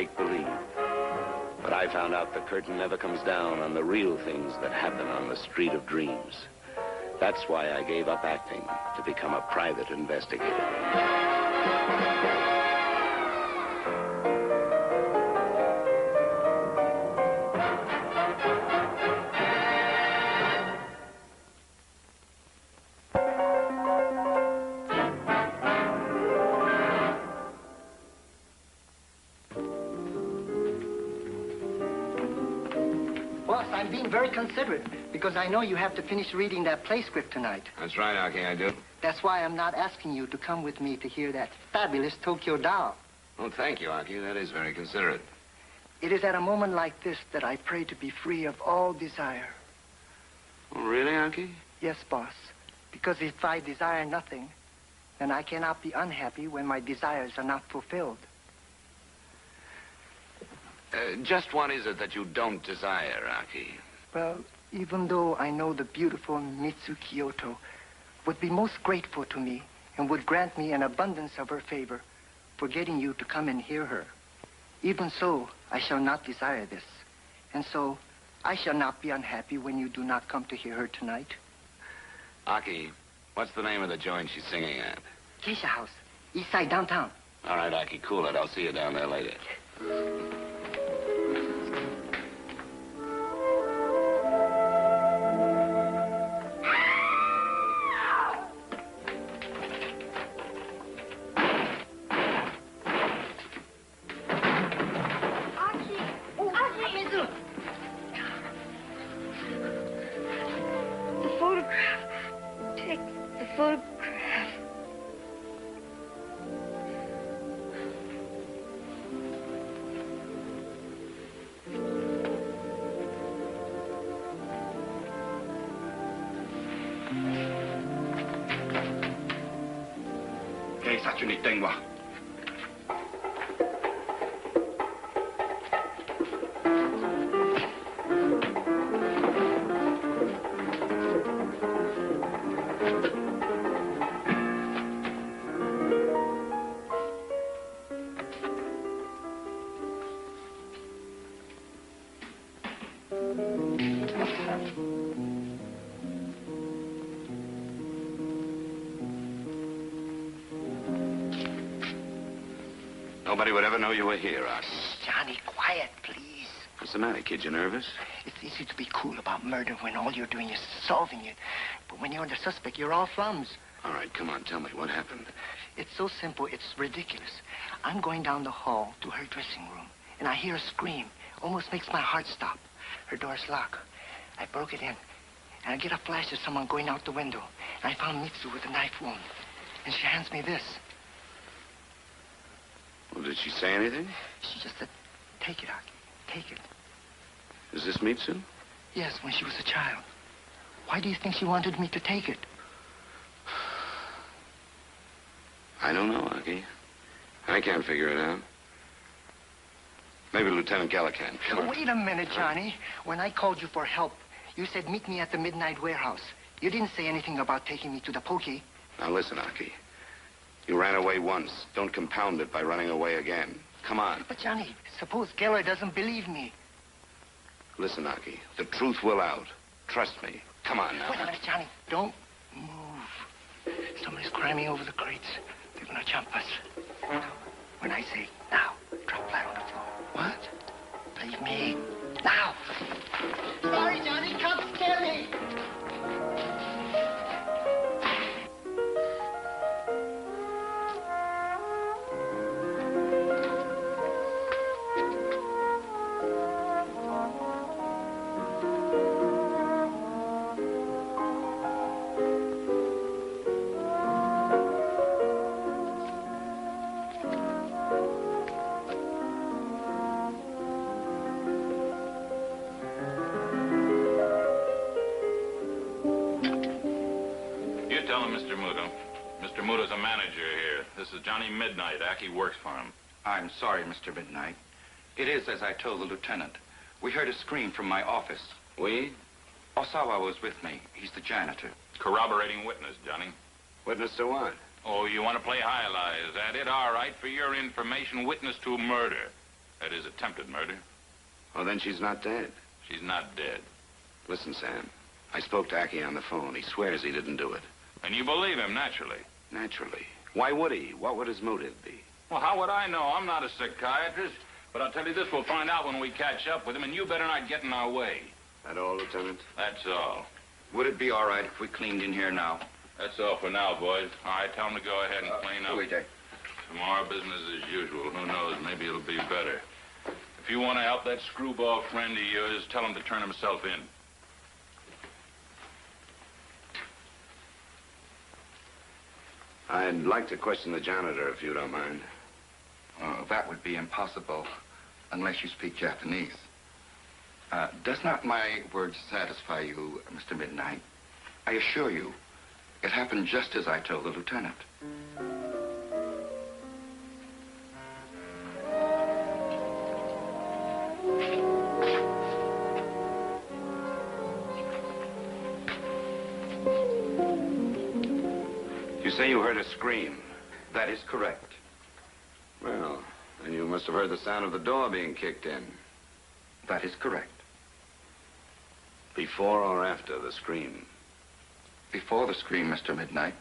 make-believe. But I found out the curtain never comes down on the real things that happen on the street of dreams. That's why I gave up acting to become a private investigator. I'm being very considerate because I know you have to finish reading that play script tonight. That's right, Aki, I do. That's why I'm not asking you to come with me to hear that fabulous Tokyo doll. Oh, thank you, Aki. That is very considerate. It is at a moment like this that I pray to be free of all desire. Oh, really, Aki? Yes, boss. Because if I desire nothing, then I cannot be unhappy when my desires are not fulfilled. Just what is it that you don't desire, Aki? Well, even though I know the beautiful Mitsu Kyoto would be most grateful to me and would grant me an abundance of her favor for getting you to come and hear her, even so, I shall not desire this. And so, I shall not be unhappy when you do not come to hear her tonight. Aki, what's the name of the joint she's singing at? Geisha House, east side downtown. All right, Aki, cool it. I'll see you down there later. Nobody would ever know you were here, Aki. Johnny, quiet, please. What's the matter, kid? You nervous? It's easy to be cool about murder when all you're doing is solving it. But when you're the suspect, you're all thumbs. All right, come on, tell me what happened. It's so simple, it's ridiculous. I'm going down the hall to her dressing room, and I hear a scream. Almost makes my heart stop. Her door's locked. I broke it in, and I get a flash of someone going out the window. And I found Mitsu with a knife wound. And she hands me this. Well, did she say anything? She just said, take it, Aki. Take it. Is this Mitsu? Yes, when she was a child. Why do you think she wanted me to take it? I don't know, Aki. I can't figure it out. Maybe Lieutenant Geller can. Sure. Wait a minute, Johnny. When I called you for help, you said meet me at the Midnight Warehouse. You didn't say anything about taking me to the pokey. Now listen, Aki. You ran away once. Don't compound it by running away again. Come on. But, Johnny, suppose Geller doesn't believe me. Listen, Aki. The truth will out. Trust me. Come on now. Wait a minute, Johnny. Don't move. Somebody's climbing over the crates. They're gonna jump us. When I say now, drop flat on the floor. What? Believe me. Now. Sorry, Johnny. Cops scare me. This is Johnny Midnight. Aki works for him. I'm sorry, Mr. Midnight. It is as I told the lieutenant. We heard a scream from my office. We? Osawa was with me. He's the janitor. Corroborating witness, Johnny. Witness to what? Oh, you want to play high lie? Is that it? All right. For your information, witness to murder. That is attempted murder. Oh, then she's not dead. She's not dead. Listen, Sam. I spoke to Aki on the phone. He swears he didn't do it. And you believe him, naturally. Naturally. Why would he? What would his motive be? Well, how would I know? I'm not a psychiatrist. But I'll tell you this, we'll find out when we catch up with him, and you better not get in our way. That all, Lieutenant? That's all. Would it be all right if we cleaned in here now? That's all for now, boys. All right, tell them to go ahead and clean up. Wait, Dick. Tomorrow, business as usual. Who knows? Maybe it'll be better. If you want to help that screwball friend of yours, tell him to turn himself in. I'd like to question the janitor, if you don't mind. That would be impossible unless you speak Japanese. Does not my words satisfy you, Mr. Midnight? I assure you, it happened just as I told the lieutenant. You say you heard a scream. That is correct. Well, then you must have heard the sound of the door being kicked in. That is correct. Before or after the scream? Before the scream, Mr. Midnight.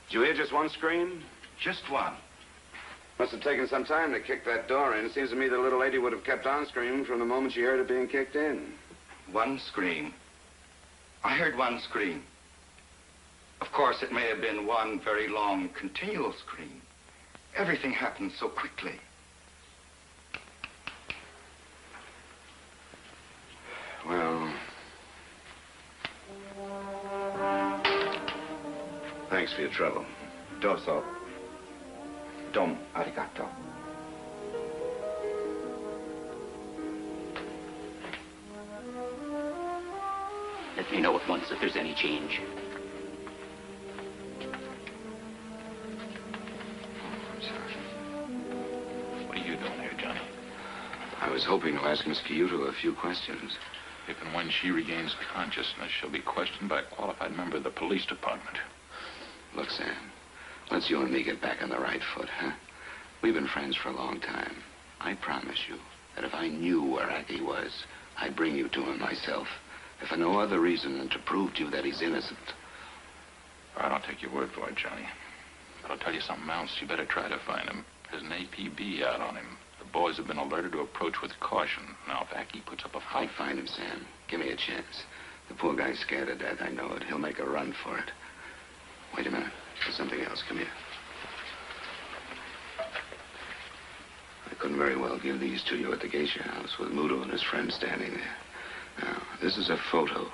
Did you hear just one scream? Just one. Must have taken some time to kick that door in. It seems to me the little lady would have kept on screaming from the moment she heard it being kicked in. One scream. I heard one scream. Of course, it may have been one very long, continual scream. Everything happened so quickly. Well... Thanks for your trouble. Doso. Dom arigato. Let me know at once if there's any change. I'm sorry. What are you doing here, Johnny? I was hoping to ask Miss Kyuto a few questions. If and when she regains consciousness, she'll be questioned by a qualified member of the police department. Look, Sam, let's you and me get back on the right foot, huh? We've been friends for a long time. I promise you that if I knew where Aki was, I'd bring you to him myself. If for no other reason than to prove to you that he's innocent. All right, I'll take your word for it, Johnny. But I'll tell you something else. You better try to find him. There's an APB out on him. The boys have been alerted to approach with caution. Now, if Aki puts up a I'll fight... find him, Sam. Give me a chance. The poor guy's scared to death, I know it. He'll make a run for it. Wait a minute. There's something else. Come here. I couldn't very well give these to you at the geisha house with Muto and his friend standing there. Now, this is a photo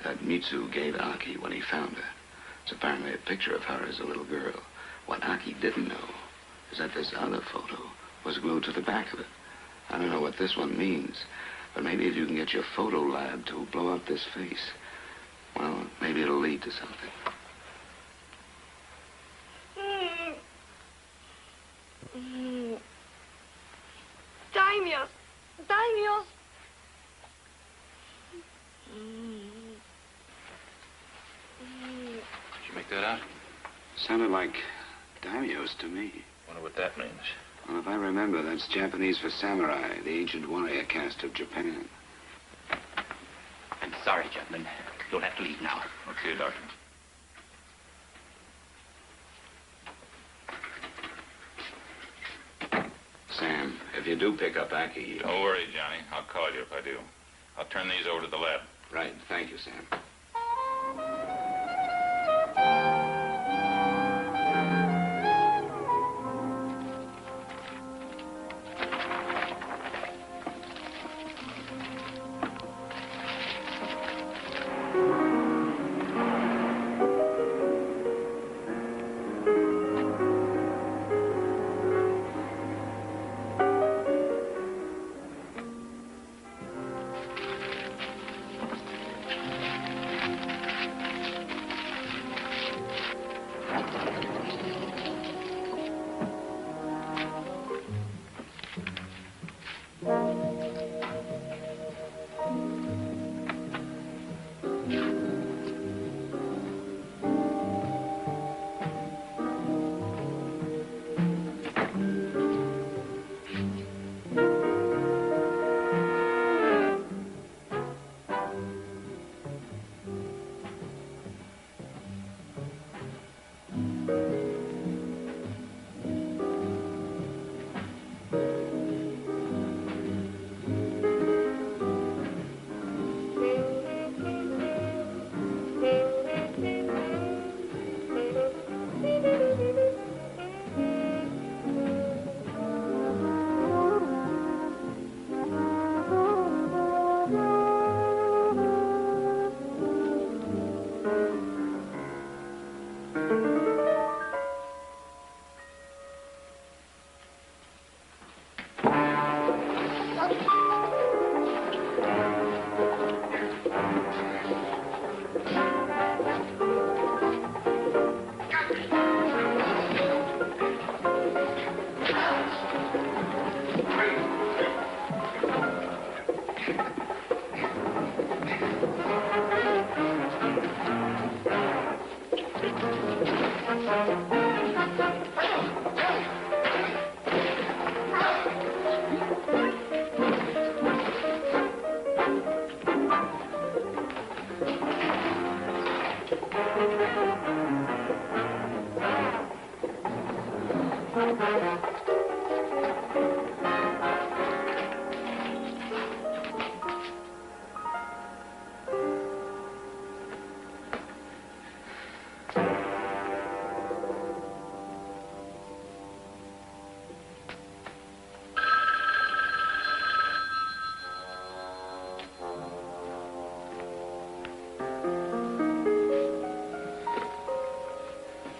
that Mitsu gave Aki when he found her. It's apparently a picture of her as a little girl. What Aki didn't know is that this other photo was glued to the back of it. I don't know what this one means, but maybe if you can get your photo lab to blow up this face, well, maybe it'll lead to something. Daimyos! Daimyos! Did you make that out? Sounded like Daimyos to me. Wonder what that means. Well, if I remember, that's Japanese for samurai, the ancient warrior caste of Japan. I'm sorry, gentlemen. You'll have to leave now. Okay, Doctor. Sam, if you do pick up Aki... Don't worry, Johnny. I'll call you if I do. I'll turn these over to the lab. Right. Thank you, Sam.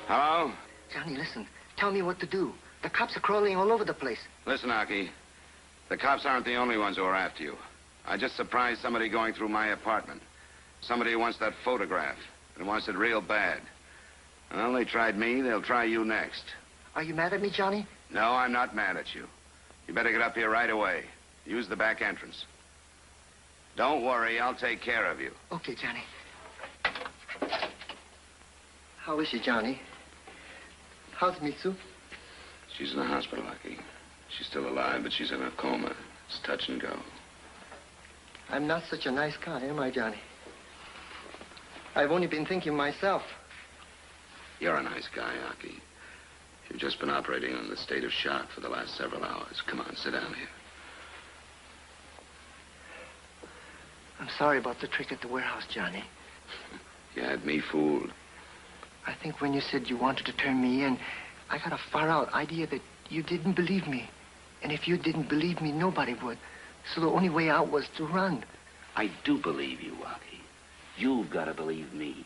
Hello? Johnny, listen. Tell me what to do. The cops are crawling all over the place. Listen, Aki. The cops aren't the only ones who are after you. I just surprised somebody going through my apartment. Somebody who wants that photograph and wants it real bad. Well, they tried me. They'll try you next. Are you mad at me, Johnny? No, I'm not mad at you. You better get up here right away. Use the back entrance. Don't worry. I'll take care of you. Okay, Johnny. How is she, Johnny? How's Mitsu? She's in the hospital, Aki. She's still alive, but she's in a coma. It's touch and go. I'm not such a nice guy, am I, Johnny? I've only been thinking myself. You're a nice guy, Aki. You've just been operating on the state of shock for the last several hours. Come on, sit down here. I'm sorry about the trick at the warehouse, Johnny. You had me fooled. I think when you said you wanted to turn me in, I got a far-out idea that you didn't believe me. And if you didn't believe me, nobody would. So the only way out was to run. I do believe you, Aki. You've got to believe me.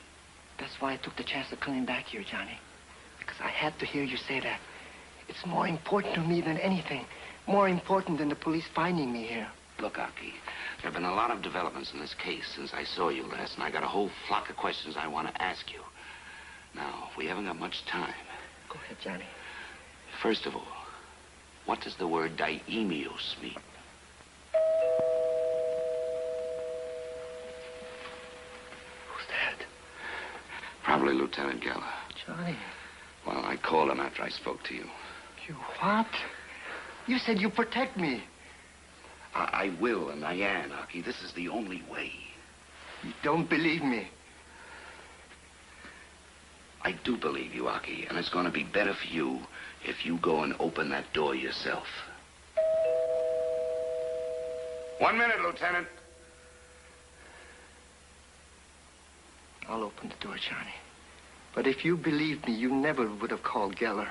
That's why I took the chance of coming back here, Johnny. Because I had to hear you say that. It's more important to me than anything. More important than the police finding me here. Look, Aki, there have been a lot of developments in this case since I saw you last, and I got a whole flock of questions I want to ask you. Now, we haven't got much time. Go ahead, Johnny. First of all, what does the word Daimyos mean? Who's that? Probably Lieutenant Geller. Johnny. Well, I called him after I spoke to you. You what? You said you protect me. I will, and I am, Aki. This is the only way. You don't believe me. I do believe you, Aki, and it's going to be better for you if you go and open that door yourself. 1 minute, Lieutenant. I'll open the door, Johnny. But if you believed me, you never would have called Geller.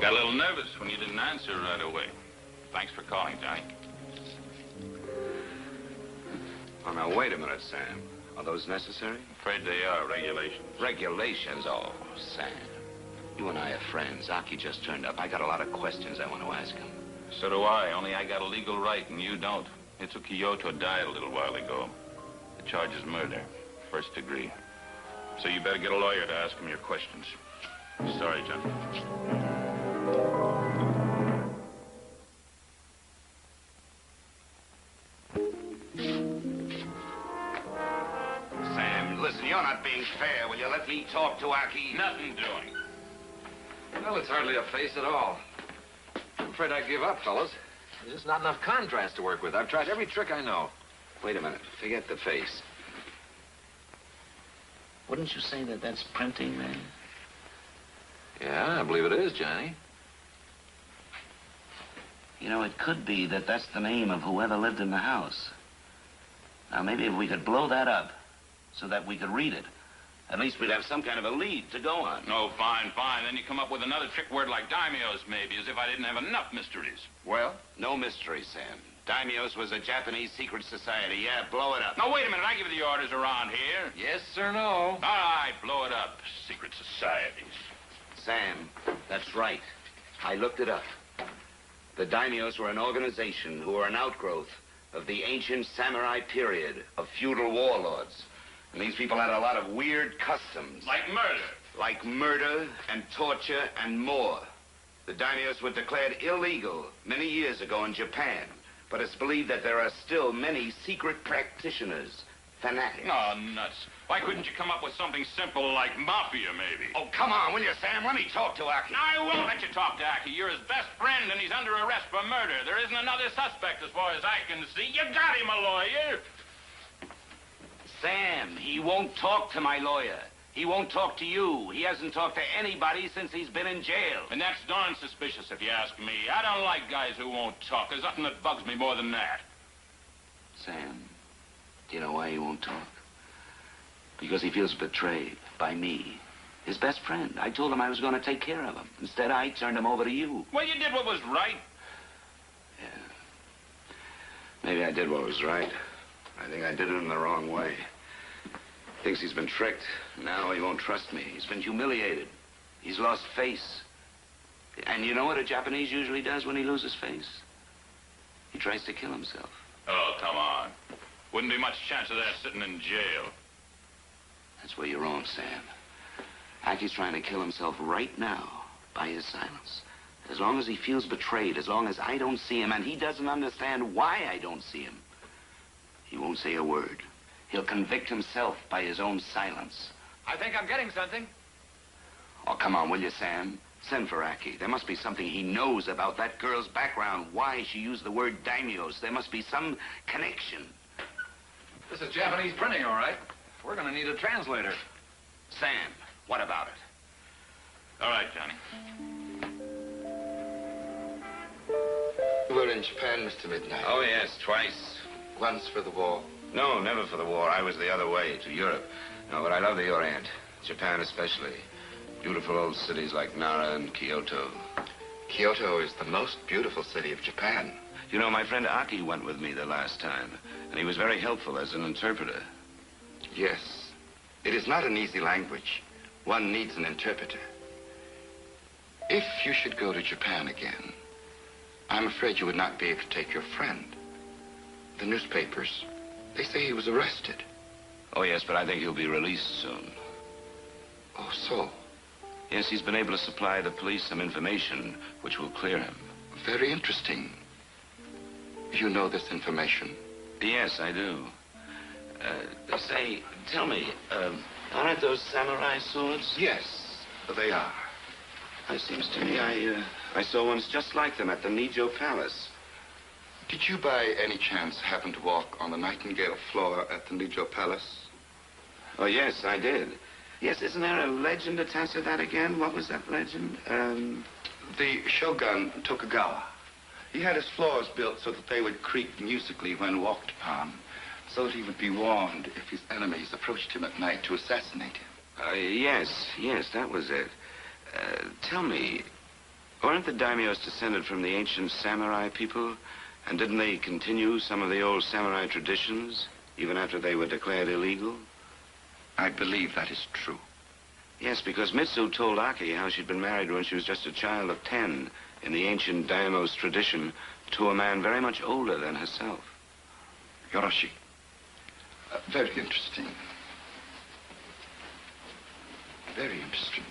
Got a little nervous when you didn't answer right away. Thanks for calling, Johnny. Oh, now, wait a minute, Sam. Are those necessary? Afraid they are. Regulations. Regulations? Oh, Sam, you and I are friends. Aki just turned up. I got a lot of questions I want to ask him. So do I, only I got a legal right and you don't. Mitsu Kyoto died a little while ago. The charge is murder, first degree. So you better get a lawyer to ask him your questions. Sorry, Johnny. Sam, listen, you're not being fair. Will you let me talk to Aki? Nothing doing. Well, it's hardly a face at all. I'm afraid I give up, fellas. There's just not enough contrast to work with. I've tried every trick I know. Wait a minute. Forget the face. Wouldn't you say that that's printing, man? Yeah, I believe it is, Johnny. You know, it could be that that's the name of whoever lived in the house. Now, maybe if we could blow that up so that we could read it, at least we'd have some kind of a lead to go on. No, fine, fine. Then you come up with another trick word like Daimyos, maybe, as if I didn't have enough mysteries. Well? No mystery, Sam. Daimyos was a Japanese secret society. Yeah, blow it up. Now, wait a minute. I give the orders around here. Yes or no? All right, blow it up. Secret societies. Sam, that's right. I looked it up. The Daimyos were an organization who were an outgrowth of the ancient samurai period of feudal warlords. And these people had a lot of weird customs. Like murder. Like murder and torture and more. The Daimyos were declared illegal many years ago in Japan. But it's believed that there are still many secret practitioners fanatics. Oh, nuts. Why couldn't you come up with something simple like mafia, maybe? Oh, come on, will you, Sam? Let me talk to Aki. I won't let you talk to Aki. You're his best friend, and he's under arrest for murder. There isn't another suspect as far as I can see. You got him a lawyer. Sam, he won't talk to my lawyer. He won't talk to you. He hasn't talked to anybody since he's been in jail. And that's darn suspicious, if you ask me. I don't like guys who won't talk. There's nothing that bugs me more than that. Sam, do you know why he won't talk? Because he feels betrayed by me, his best friend. I told him I was going to take care of him. Instead, I turned him over to you. Well, you did what was right. Yeah. Maybe I did what was right. I think I did it in the wrong way. Thinks he's been tricked. Now he won't trust me. He's been humiliated. He's lost face. And you know what a Japanese usually does when he loses face? He tries to kill himself. Oh, come on. Wouldn't be much chance of that sitting in jail. That's where you're wrong, Sam. Aki's trying to kill himself right now by his silence. As long as he feels betrayed, as long as I don't see him, and he doesn't understand why I don't see him, he won't say a word. He'll convict himself by his own silence. I think I'm getting something. Oh, come on, will you, Sam? Send for Aki. There must be something he knows about that girl's background, why she used the word Daimyos. There must be some connection. This is Japanese printing, all right. We're going to need a translator. Sam, what about it? All right, Johnny. You were in Japan, Mr. Midnight. Oh, yes, twice. Once for the war. No, never for the war. I was the other way, to Europe. No, but I love the Orient. Japan especially. Beautiful old cities like Nara and Kyoto. Kyoto is the most beautiful city of Japan. You know, my friend Aki went with me the last time, and he was very helpful as an interpreter. Yes. It is not an easy language. One needs an interpreter. If you should go to Japan again, I'm afraid you would not be able to take your friend. The newspapers, they say he was arrested. Oh, yes, but I think he'll be released soon. Oh, so? Yes, he's been able to supply the police some information which will clear him. Very interesting. You know this information? Yes, I do. Tell me, aren't those samurai swords? Yes, they are. It seems to me I saw ones just like them at the Nijo Palace. Did you by any chance happen to walk on the Nightingale floor at the Nijo Palace? Oh, yes, I did. Yes, isn't there a legend attached to that again? What was that legend? The Shogun Tokugawa. He had his floors built so that they would creak musically when walked upon, so that he would be warned if his enemies approached him at night to assassinate him. Yes, that was it. Tell me, weren't the Daimyos descended from the ancient samurai people? And didn't they continue some of the old samurai traditions, even after they were declared illegal? I believe that is true. Yes, because Mitsu told Aki how she'd been married when she was just a child of 10 in the ancient Daimyos tradition to a man very much older than herself. Yoroshi. Very interesting. Very interesting.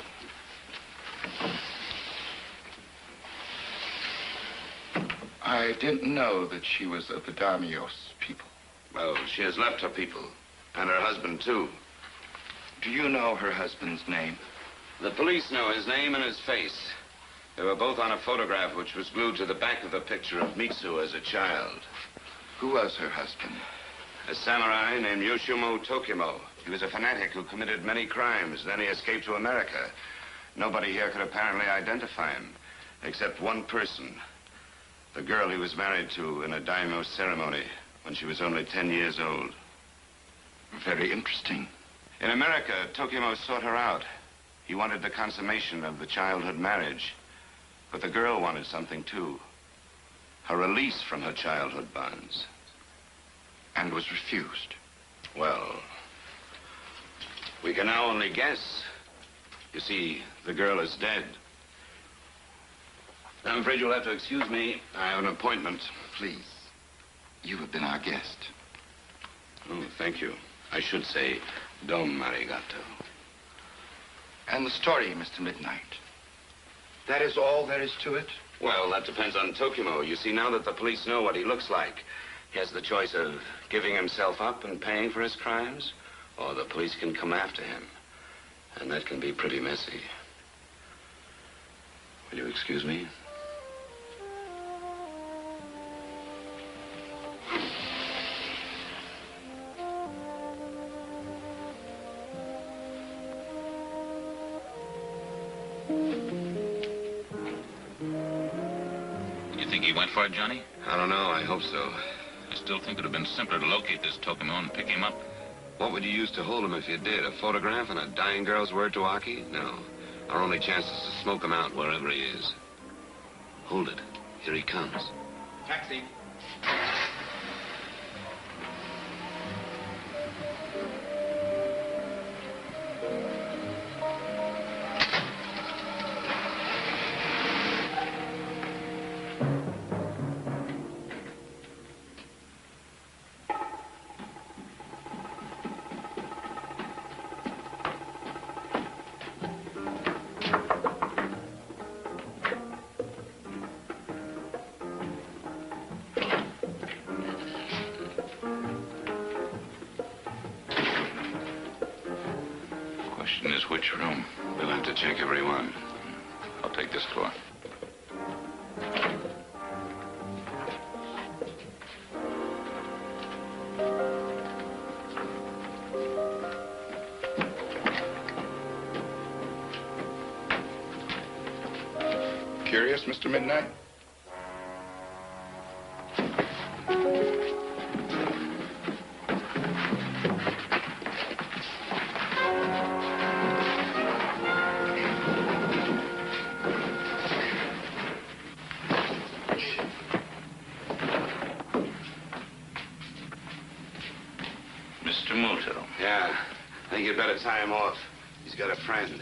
I didn't know that she was of the Daimyos people. Well, she has left her people, and her husband, too. Do you know her husband's name? The police know his name and his face. They were both on a photograph which was glued to the back of the picture of Mitsu as a child. Who was her husband? A samurai named Yoshimo Tokimo. He was a fanatic who committed many crimes. Then he escaped to America. Nobody here could apparently identify him, except one person. The girl he was married to in a daimyo ceremony when she was only 10 years old. Very interesting. In America, Tokimo sought her out. He wanted the consummation of the childhood marriage. But the girl wanted something, too. Her release from her childhood bonds. And was refused. Well, we can now only guess. You see, the girl is dead. I'm afraid you'll have to excuse me. I have an appointment. Please. You have been our guest. Oh, thank you. I should say, dom arigato. And the story, Mr. Midnight. That is all there is to it? Well, that depends on Tokimo. You see, now that the police know what he looks like, He has the choice of giving himself up and paying for his crimes, or the police can come after him. And that can be pretty messy. Will you excuse me? You think he went for it, Johnny? I don't know. I hope so. I still think it would have been simpler to locate this Tokimo and pick him up. What would you use to hold him if you did? A photograph and a dying girl's word to Aki? No. Our only chance is to smoke him out wherever he is. Hold it. Here he comes. Taxi. Question is, which room? We'll have to check every one. I'll take this floor. Curious, Mr. Midnight? Mr. Muto. Yeah. I think you'd better tie him off. He's got a friend.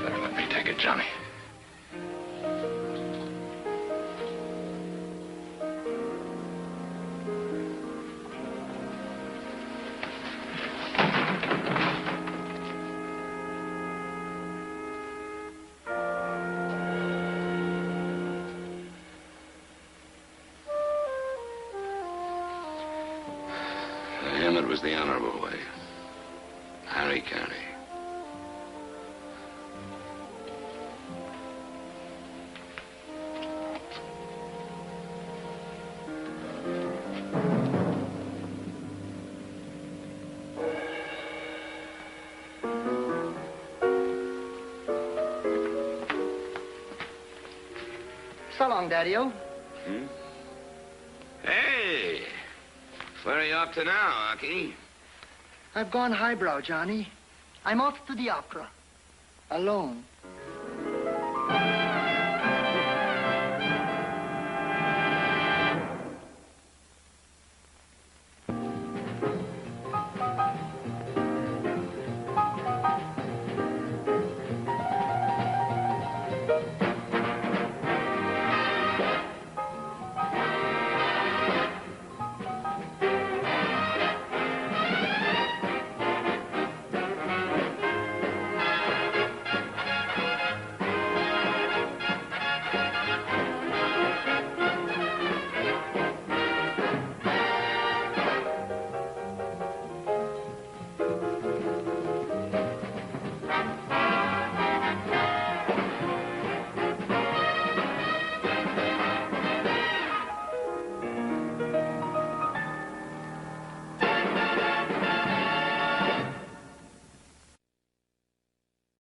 Better let me take it, Johnny. For him, it was the honorable way. Harry Carey. So long, Daddy-o. Hmm? Hey! Where are you up to now, Aki? I've gone highbrow, Johnny. I'm off to the opera. Alone.